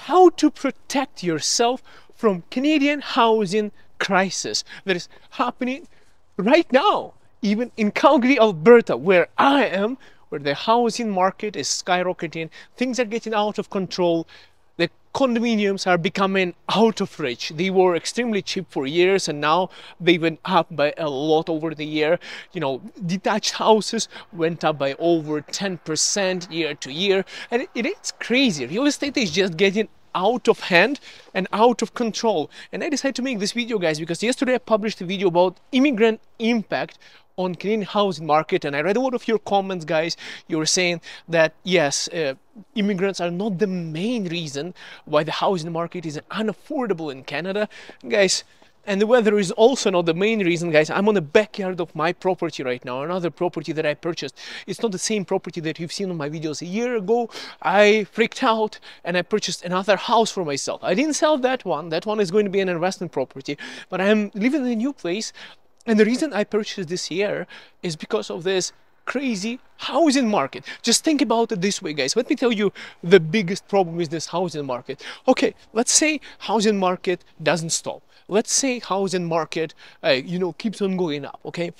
how to protect yourself from Canadian housing crisis that is happening right now, even in Calgary, Alberta, where I am, where the housing market is skyrocketing, things are getting out of control. The condominiums are becoming out of reach. They were extremely cheap for years, and now they went up by a lot over the year. You know, detached houses went up by over 10% year to year, and it is crazy. Real estate is just getting out of hand and out of control. And I decided to make this video, guys, because yesterday I published a video about immigrant impact on Canadian housing market, and I read a lot of your comments, guys. You were saying that yes, immigrants are not the main reason why the housing market is unaffordable in Canada, guys. And the weather is also not the main reason, guys. I'm on the backyard of my property right now, another property that I purchased. It's not the same property that you've seen on my videos a year ago. I freaked out and I purchased another house for myself. I didn't sell that one. That one is going to be an investment property, but I'm living in a new place. And the reason I purchased this year is because of this crazy housing market. Just think about it this way, guys. Let me tell you the biggest problem with this housing market. Okay, let's say housing market doesn't stop. Let's say housing market, keeps on going up, okay?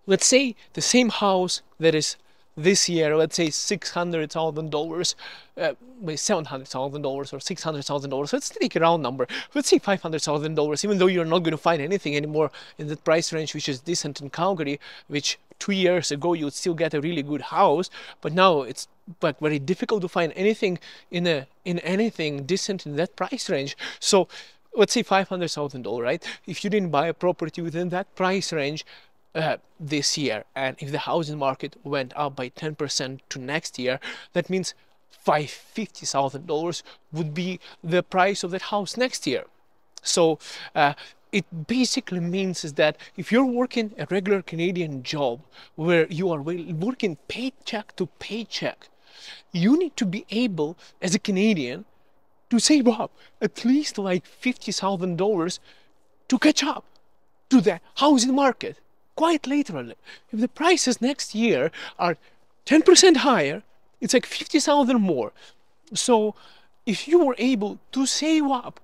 Let's say the same house that is this year, let's say $600,000, $700,000 or $600,000. Let's take a round number. Let's say $500,000. Even though you're not going to find anything anymore in that price range, which is decent in Calgary, which 2 years ago you would still get a really good house, but now it's very difficult to find anything in anything decent in that price range. So let's say $500,000, right? If you didn't buy a property within that price range this year, and if the housing market went up by 10% to next year, that means $550,000 would be the price of that house next year. So it basically means is that if you're working a regular Canadian job where you are working paycheck to paycheck, you need to be able as a Canadian to save up at least like $50,000 to catch up to the housing market. Quite literally, if the prices next year are 10% higher, it's like 50,000 more. So if you were able to save up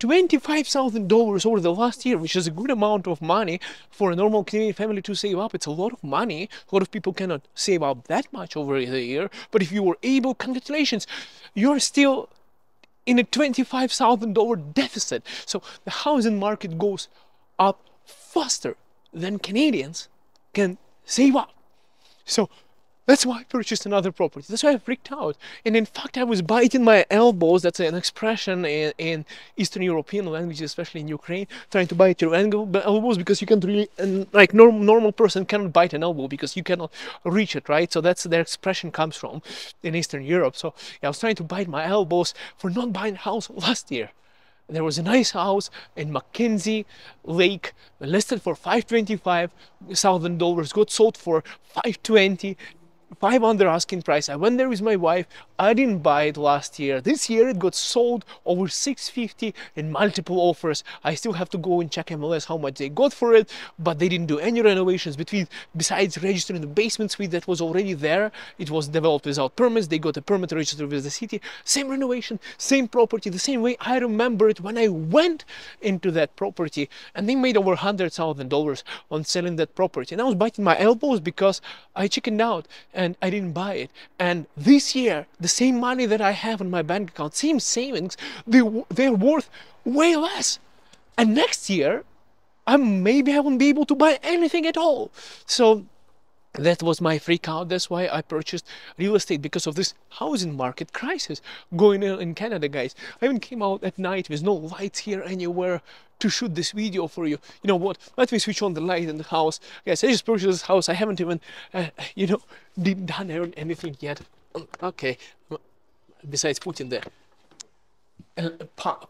$25,000 over the last year, which is a good amount of money for a normal Canadian family to save up, it's a lot of money. A lot of people cannot save up that much over the year. But if you were able, congratulations, you're still in a $25,000 deficit. So the housing market goes up faster than Canadians can save up. So that's why I purchased another property. That's why I freaked out. And in fact, I was biting my elbows. That's an expression in Eastern European languages, especially in Ukraine, trying to bite your elbows because you can't really, like normal person cannot bite an elbow because you cannot reach it, right? So that's their expression comes from in Eastern Europe. So yeah, I was trying to bite my elbows for not buying a house last year. There was a nice house in Mackenzie Lake, listed for $525,000, got sold for $520,000, $5 under asking price. I went there with my wife. I didn't buy it last year. This year it got sold over $650,000 in multiple offers. I still have to go and check MLS how much they got for it, but they didn't do any renovations besides registering the basement suite that was already there. It was developed without permits. They got a permit registered with the city. Same renovation, same property, the same way I remember it when I went into that property, and they made over $100,000 on selling that property. And I was biting my elbows because I chickened out and I didn't buy it. And this year, the same money that I have in my bank account, same savings, they're worth way less. And next year, maybe I won't be able to buy anything at all. So that was my freak out. That's why I purchased real estate, because of this housing market crisis going on in Canada, guys. I even came out at night with no lights here anywhere to shoot this video for you. You know what? Let me switch on the light in the house. Guys, I just purchased this house. I haven't even, done anything yet. Okay. Besides putting the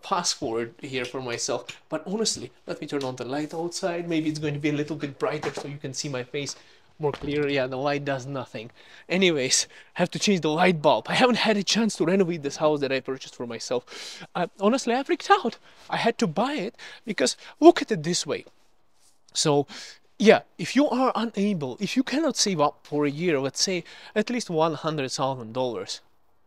password here for myself. But honestly, let me turn on the light outside. Maybe it's going to be a little bit brighter so you can see my face more clear. Yeah, the light does nothing. Anyways, I have to change the light bulb. I haven't had a chance to renovate this house that I purchased for myself. Honestly, I freaked out. I had to buy it because look at it this way. So yeah, if you are unable, if you cannot save up for a year, let's say at least $100,000,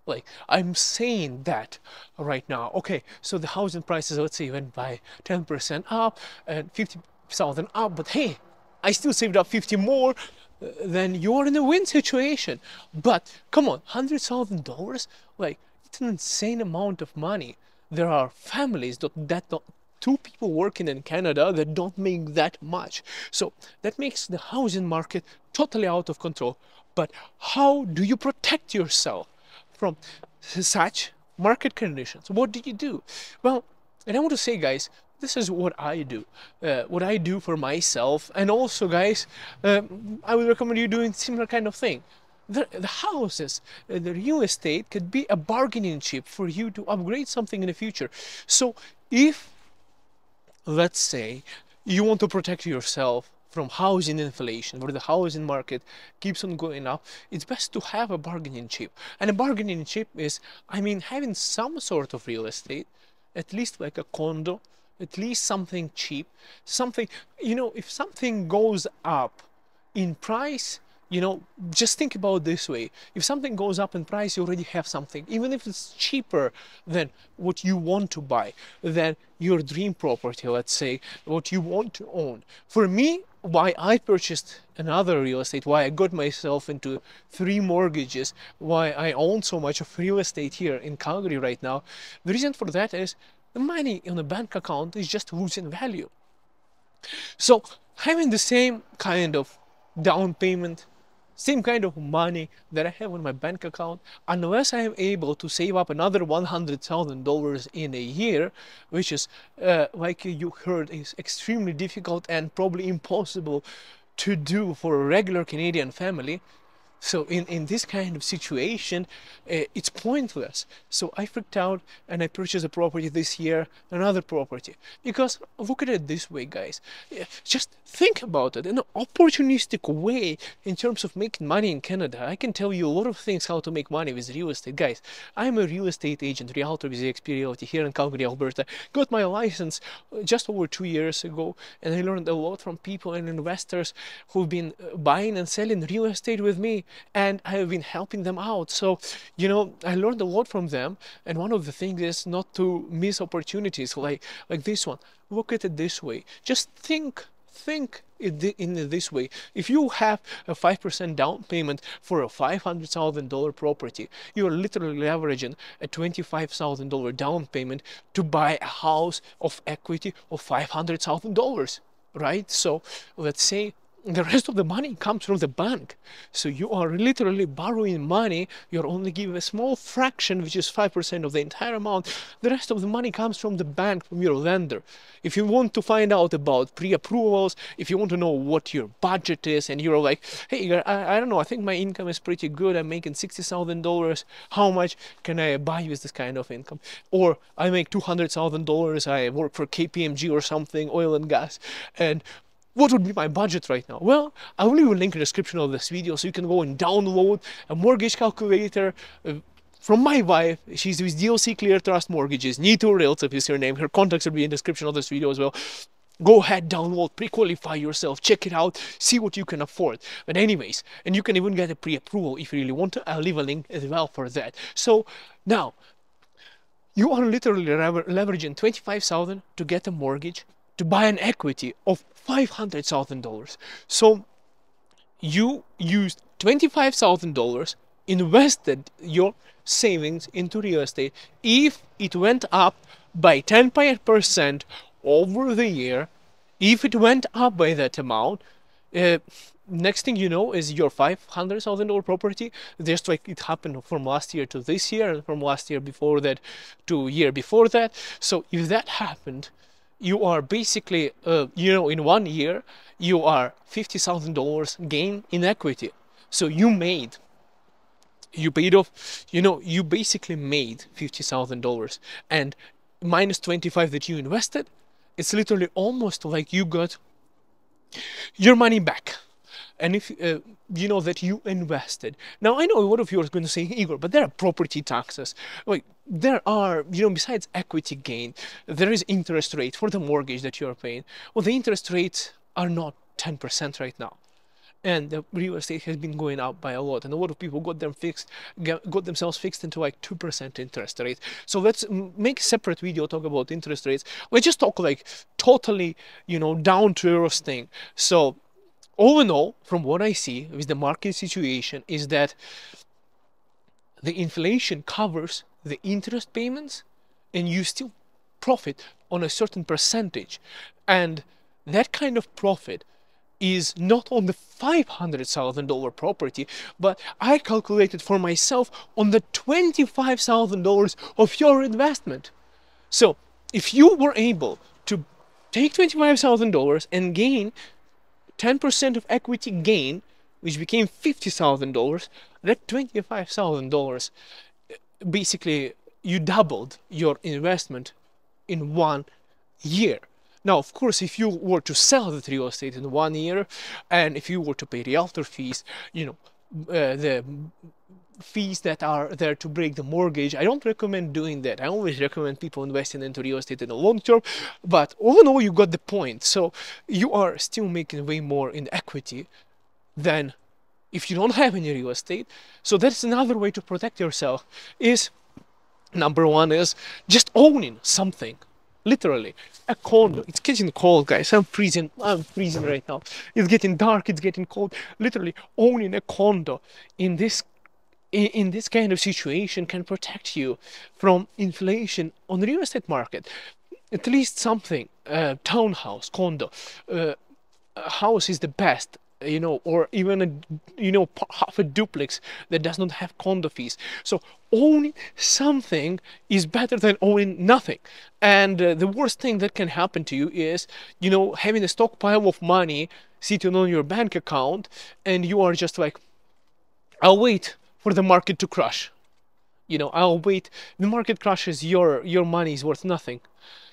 Like, I'm saying that right now. Okay, so the housing prices, let's say, went by 10% up and 50,000 up, but hey, I still saved up 50 more. Then you're in a win situation. But come on, $100,000, like, it's an insane amount of money. There are families that don't, two people working in Canada that don't make that much. So that makes the housing market totally out of control. But how do you protect yourself from such market conditions? What do you do? Well, and I want to say, guys, this is what I do. What I do for myself, and also, guys, I would recommend you doing similar kind of thing. The houses, the real estate could be a bargaining chip for you to upgrade something in the future. So if, let's say, you want to protect yourself from housing inflation, where the housing market keeps on going up, it's best to have a bargaining chip. And a bargaining chip is, I mean, having some sort of real estate, at least like a condo, at least something cheap, something, you know, if something goes up in price, you know, just think about this way. If something goes up in price, you already have something, even if it's cheaper than what you want to buy, than your dream property, let's say, what you want to own. For me, why I purchased another real estate, why I got myself into 3 mortgages, why I own so much of real estate here in Calgary right now, the reason for that is the money in the bank account is just losing value. So having the same kind of down payment, same kind of money that I have on my bank account, unless I am able to save up another $100,000 in a year, which is, like you heard, is extremely difficult and probably impossible to do for a regular Canadian family. So in this kind of situation, it's pointless. So I freaked out and I purchased a property this year, another property. Because look at it this way, guys. Just think about it in an opportunistic way in terms of making money in Canada. I can tell you a lot of things how to make money with real estate. Guys, I'm a real estate agent, realtor with eXp Realty here in Calgary, Alberta. Got my license just over 2 years ago, and I learned a lot from people and investors who've been buying and selling real estate with me. And I have been helping them out. So, you know, I learned a lot from them. And one of the things is not to miss opportunities like this one. Look at it this way. Just think in this way. If you have a 5% down payment for a $500,000 property, you're literally leveraging a $25,000 down payment to buy a house of equity of $500,000, right? So let's say the rest of the money comes from the bank. So you are literally borrowing money. You're only giving a small fraction, which is 5% of the entire amount. The rest of the money comes from the bank, from your lender. If you want to find out about pre-approvals, if you want to know what your budget is, and you're like, hey, I don't know, I think my income is pretty good. I'm making $60,000. How much can I buy with this kind of income? Or I make $200,000. I work for KPMG or something, oil and gas. And what would be my budget right now? Well, I will leave a link in the description of this video so you can go and download a mortgage calculator from my wife. She's with DLC Clear Trust Mortgages. Nito Realty is her name. Her contacts will be in the description of this video as well. Go ahead, download, pre-qualify yourself, check it out, see what you can afford. But anyways, and you can even get a pre-approval if you really want to. I'll leave a link as well for that. So now, you are literally leveraging $25,000 to get a mortgage, to buy an equity of $500,000. So you used $25,000, invested your savings into real estate. If it went up by 10% over the year, if it went up by that amount, next thing you know is your $500,000 property, just like it happened from last year to this year, and from last year before that to year before that. So if that happened, you are basically, you know, in 1 year, you are $50,000 gain in equity. So you paid off, you know, you basically made $50,000, and minus 25 that you invested, it's literally almost like you got your money back. And if you know that you invested. Now I know a lot of you are going to say, Igor, but there are property taxes. Like, there are, you know, besides equity gain, there is interest rate for the mortgage that you are paying. Well, the interest rates are not 10% right now. and the real estate has been going up by a lot, and a lot of people got themselves fixed into like 2% interest rate. So let's make a separate video talk about interest rates. Let's just talk like totally, down to earth thing. So all in all, from what I see with the market situation, is that the inflation covers the interest payments and you still profit on a certain percentage. And that kind of profit is not on the $500,000 property, but I calculated for myself on the $25,000 of your investment. So if you were able to take $25,000 and gain 10% of equity gain, which became $50,000, that $25,000, basically you doubled your investment in 1 year. Now, of course, if you were to sell the real estate in 1 year, and if you were to pay realtor fees, the fees that are there to break the mortgage, I don't recommend doing that. I always recommend people investing into real estate in the long term, but all in all, you got the point. So you are still making way more in equity than if you don't have any real estate. So that's another way to protect yourself, is number one is just owning something. Literally a condo. It's getting cold, guys. I'm freezing right now. It's getting dark, it's getting cold. Literally owning a condo in this kind of situation can protect you from inflation on the real estate market. At least something. Townhouse, condo, a house is the best, or even half a duplex that does not have condo fees. So owning something is better than owning nothing. And the worst thing that can happen to you is, having a stockpile of money sitting on your bank account, and you are just like, I'll wait for the market to crash. I'll wait. The market crashes, your money is worth nothing.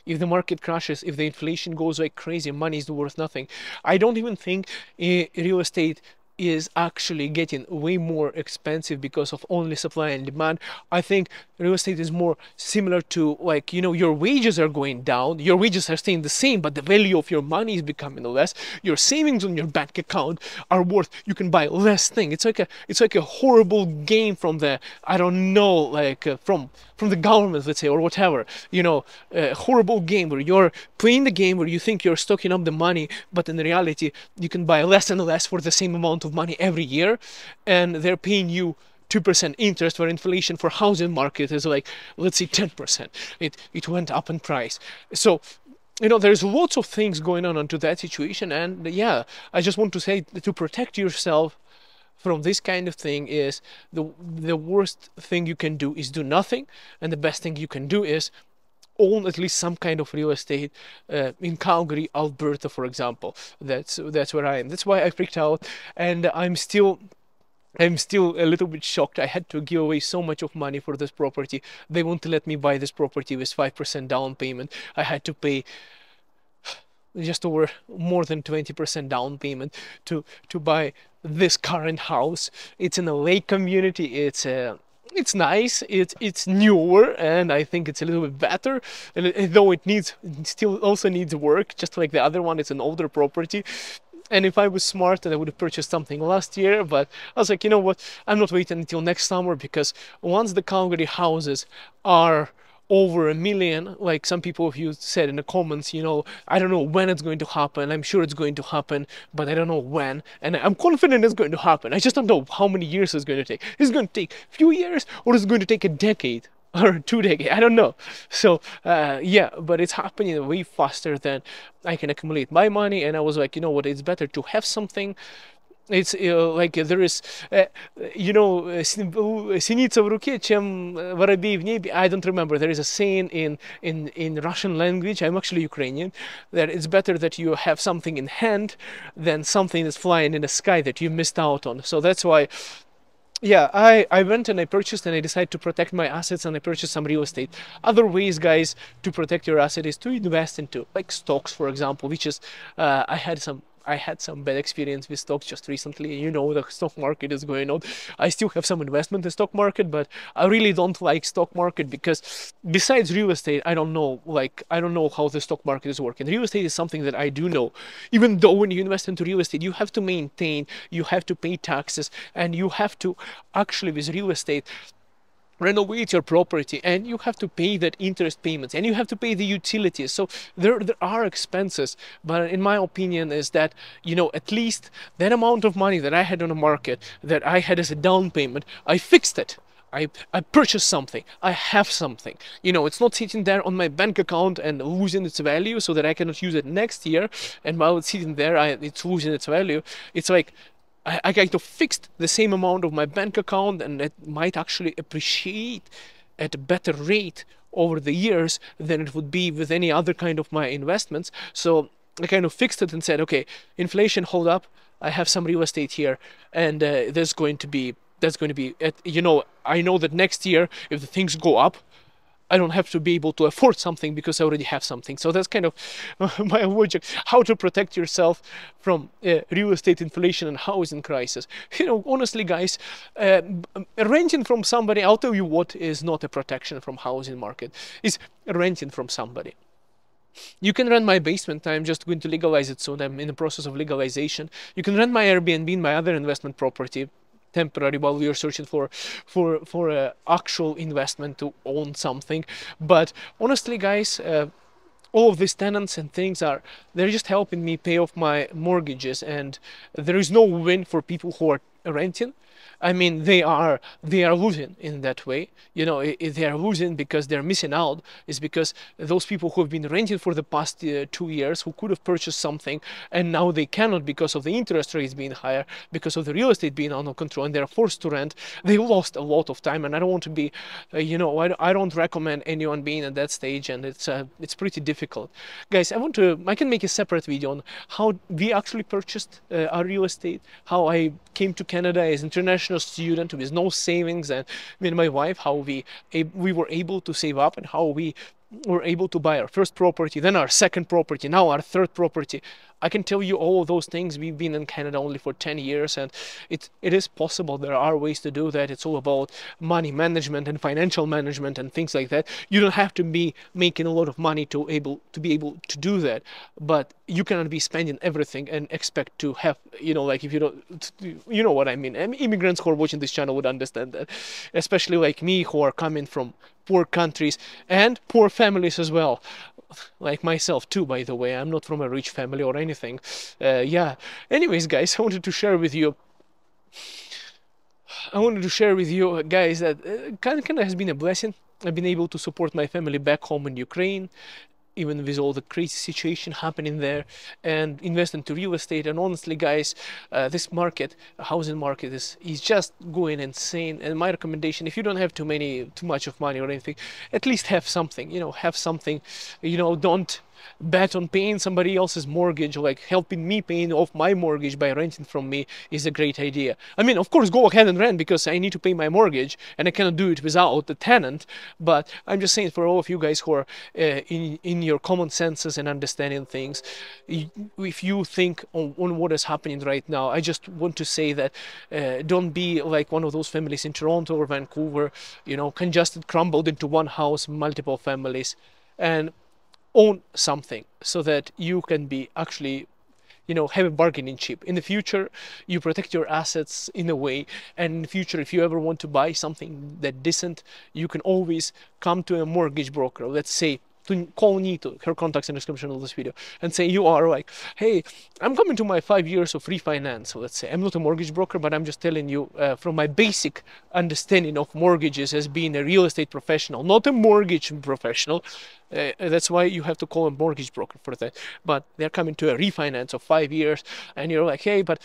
If the market crashes, if the inflation goes like crazy, money is worth nothing. I don't even think real estate is actually getting way more expensive because of only supply and demand. I think real estate is more similar to, like, your wages are going down, your wages are staying the same, but the value of your money is becoming less. Your savings on your bank account are worth, you can buy less thing. It's like a horrible game from the, I don't know, like from the government, let's say, or whatever, a horrible game where you're playing the game where you think you're stocking up the money, but in reality you can buy less and less for the same amount of money every year, and they're paying you 2% interest, where inflation for housing market is like, let's say, 10%. It went up in price. So there's lots of things going on into that situation. And yeah, I just want to say, to protect yourself from this kind of thing, is the worst thing you can do is do nothing, and the best thing you can do is own at least some kind of real estate in Calgary, Alberta, for example. That's where I am. That's why I freaked out, and I'm still a little bit shocked. I had to give away so much of money for this property. They won't let me buy this property with 5% down payment. I had to pay just over more than 20% down payment to buy this current house. It's in a lake community. It's nice. It's newer, and I think it's a little bit better. And though it still also needs work, just like the other one. It's an older property. And if I was smart, then I would have purchased something last year. But I was like, you know what? I'm not waiting until next summer, because once the Calgary houses are over 1 million, like some people of you said in the comments, I don't know when it's going to happen. I'm sure it's going to happen, but I don't know when. And I'm confident it's going to happen. I just don't know how many years it's going to take. Is it going to take a few years, or is it going to take a decade or 2 decades? I don't know. So yeah, but it's happening way faster than I can accumulate my money. And I was like, you know what, it's better to have something. It's like there is, синица в руке, чем воробей в небе. I don't remember. There is a saying in Russian language. I'm actually Ukrainian. That it's better that you have something in hand than something that's flying in the sky that you missed out on. So that's why, yeah, I went and I purchased, and I decided to protect my assets, and I purchased some real estate. Other ways, guys, to protect your asset is to invest into, like, stocks, for example, which is, I had some I had some bad experience with stocks just recently. You know, the stock market is going on. I still have some investment in stock market, but I really don't like stock market because besides real estate, I don't know, like, I don't know how the stock market is working. Real estate is something that I do know. Even though when you invest into real estate, you have to maintain, you have to pay taxes, and you have to actually, with real estate, renovate your property, and you have to pay that interest payments, and you have to pay the utilities. So there are expenses, but in my opinion is that, you know, at least that amount of money that I had on the market, that I had as a down payment, I fixed it. I purchased something. I have something. You know, it's not sitting there on my bank account and losing its value so that I cannot use it next year, and while it's sitting there, it's losing its value. It's like I kind of fixed the same amount of my bank account, and it might actually appreciate at a better rate over the years than it would be with any other kind of my investments. So I kind of fixed it and said, okay, inflation, hold up. I have some real estate here, and that's going to be, you know, I know that next year, if the things go up, I don't have to be able to afford something because I already have something. So that's kind of my logic, how to protect yourself from real estate inflation and housing crisis. You know, honestly, guys, renting from somebody, I'll tell you what is not a protection from housing market, is renting from somebody. You can rent my basement. I'm just going to legalize it soon. I'm in the process of legalization. You can rent my Airbnb, my other investment property, temporary, while we are searching for actual investment to own something. But honestly, guys, all of these tenants and things they're just helping me pay off my mortgages, and there is no win for people who are renting. I mean, they are losing in that way. You know, they are losing because they're missing out. Is because those people who have been renting for the past 2 years, who could have purchased something, and now they cannot because of the interest rates being higher, because of the real estate being out of control, and they're forced to rent. They lost a lot of time, and I don't want to be, you know, I don't recommend anyone being at that stage, and it's pretty difficult, guys. I can make a separate video on how we actually purchased our real estate, how I came to Canada as international student with no savings, and me and my wife, how we were able to save up, and how we were able to buy our first property, then our second property, now our third property. I can tell you all of those things. We've been in Canada only for 10 years, and it is possible. There are ways to do that. It's all about money management and financial management and things like that. You don't have to be making a lot of money to be able to do that, but you cannot be spending everything and expect to have, you know, like, if you don't, you know what I mean. Immigrants who are watching this channel would understand that, especially like me, who are coming from poor countries and poor families as well, like myself too, by the way. I'm not from a rich family or anything. Yeah, anyways, guys, I wanted to share with you guys, that Canada has been a blessing. I've been able to support my family back home in Ukraine, even with all the crazy situation happening there, and invest into real estate. And honestly, guys, this market, housing market, is just going insane. And my recommendation, if you don't have too much of money or anything, at least have something. You know, have something. You know, don't bet on paying somebody else's mortgage, like helping me paying off my mortgage by renting from me is a great idea. I mean, of course, go ahead and rent, because I need to pay my mortgage and I cannot do it without the tenant. But I'm just saying, for all of you guys who are in your common senses and understanding things, if you think on what is happening right now, I just want to say that don't be like one of those families in Toronto or Vancouver, you know, congested, crumbled into one house, multiple families, and own something so that you can be actually, you know, have a bargaining chip. In the future, you protect your assets in a way, and in the future, if you ever want to buy something that decent, you can always come to a mortgage broker. Let's say, to call Nito, her contacts in the description of this video, and say you are like, hey, I'm coming to my 5 years of refinance. So let's say I'm not a mortgage broker, but I'm just telling you from my basic understanding of mortgages as being a real estate professional, not a mortgage professional. That's why you have to call a mortgage broker for that. But they're coming to a refinance of 5 years, and you're like, hey, but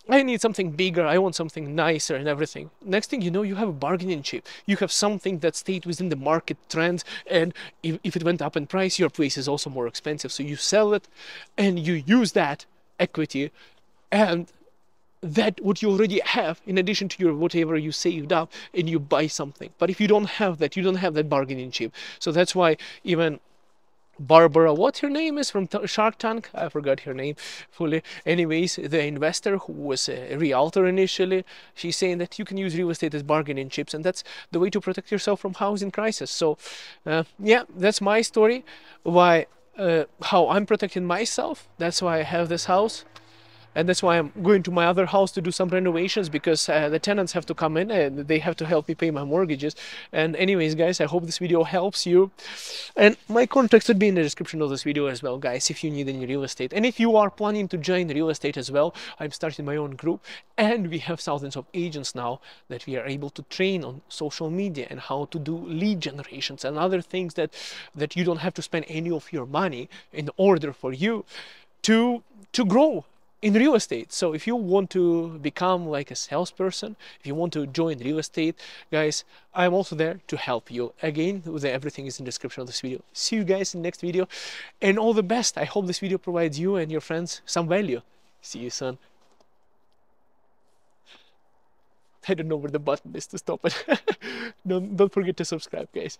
I need something bigger, I want something nicer and everything. Next thing you know, you have a bargaining chip. You have something that stayed within the market trends, and if it went up in price, your place is also more expensive. So you sell it, and you use that equity, and that what you already have, in addition to your whatever you saved up, and you buy something. But if you don't have that, you don't have that bargaining chip. So that's why even Barbara, what's her name is from Shark Tank? I forgot her name fully. Anyways, the investor who was a realtor initially, she's saying that you can use real estate as bargaining chips, and that's the way to protect yourself from housing crisis. So, yeah, that's my story. Why, how I'm protecting myself. That's why I have this house. And that's why I'm going to my other house to do some renovations, because the tenants have to come in and they have to help me pay my mortgages. And anyways, guys, I hope this video helps you, and my contacts would be in the description of this video as well, guys, if you need any real estate. And if you are planning to join real estate as well, I'm starting my own group, and we have thousands of agents now that we are able to train on social media and how to do lead generations and other things that you don't have to spend any of your money in order for you to grow in real estate. So if you want to become like a salesperson, if you want to join real estate, guys, I'm also there to help you. Again, everything is in the description of this video. See you guys in the next video, and all the best. I hope this video provides you and your friends some value. See you soon. I don't know where the button is to stop it. Don't forget to subscribe, guys.